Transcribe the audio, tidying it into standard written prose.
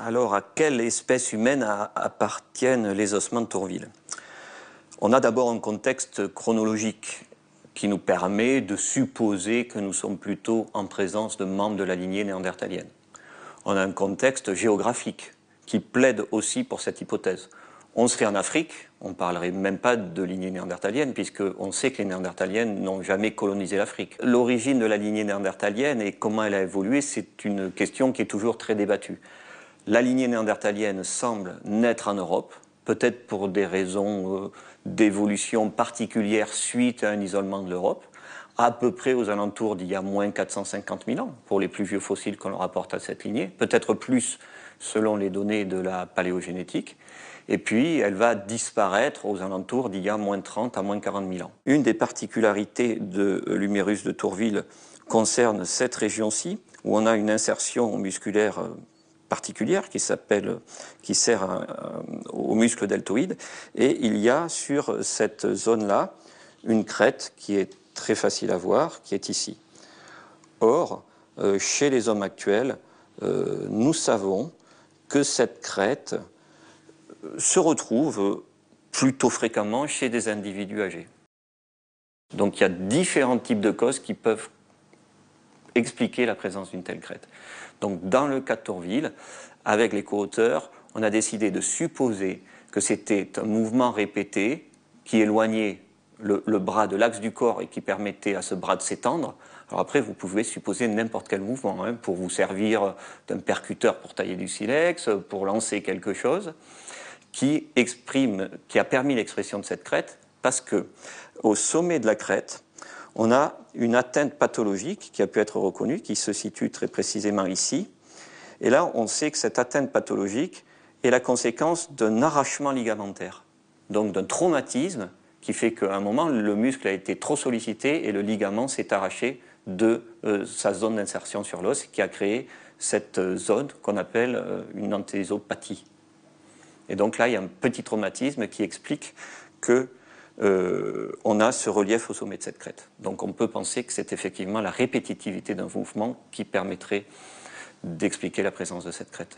Alors, à quelle espèce humaine appartiennent les ossements de Tourville? On a d'abord un contexte chronologique qui nous permet de supposer que nous sommes plutôt en présence de membres de la lignée néandertalienne. On a un contexte géographique qui plaide aussi pour cette hypothèse. On serait en Afrique, on ne parlerait même pas de lignée néandertalienne, puisqu'on sait que les néandertaliennes n'ont jamais colonisé l'Afrique. L'origine de la lignée néandertalienne et comment elle a évolué, c'est une question qui est toujours très débattue. La lignée néandertalienne semble naître en Europe, peut-être pour des raisons d'évolution particulière suite à un isolement de l'Europe, à peu près aux alentours d'il y a moins 450 000 ans, pour les plus vieux fossiles qu'on rapporte à cette lignée, peut-être plus selon les données de la paléogénétique, et puis elle va disparaître aux alentours d'il y a moins 30 à moins 40 000 ans. Une des particularités de l'humérus de Tourville concerne cette région-ci, où on a une insertion musculaire particulière qui sert au muscle deltoïde, et il y a sur cette zone-là une crête qui est très facile à voir, qui est ici. Or, chez les hommes actuels, nous savons que cette crête se retrouve plutôt fréquemment chez des individus âgés. Donc il y a différents types de causes qui peuvent expliquer la présence d'une telle crête. Donc dans le cas de Tourville, avec les co-auteurs, on a décidé de supposer que c'était un mouvement répété qui éloignait le bras de l'axe du corps et qui permettait à ce bras de s'étendre. Alors après, vous pouvez supposer n'importe quel mouvement pour vous servir d'un percuteur pour tailler du silex, pour lancer quelque chose, qui a permis l'expression de cette crête, parce que au sommet de la crête, on a une atteinte pathologique qui a pu être reconnue, qui se situe très précisément ici. Et là, on sait que cette atteinte pathologique est la conséquence d'un arrachement ligamentaire, donc d'un traumatisme qui fait qu'à un moment, le muscle a été trop sollicité et le ligament s'est arraché de sa zone d'insertion sur l'os, qui a créé cette zone qu'on appelle une antésopathie. Et donc là, il y a un petit traumatisme qui explique que on a ce relief au sommet de cette crête. Donc on peut penser que c'est effectivement la répétitivité d'un mouvement qui permettrait d'expliquer la présence de cette crête.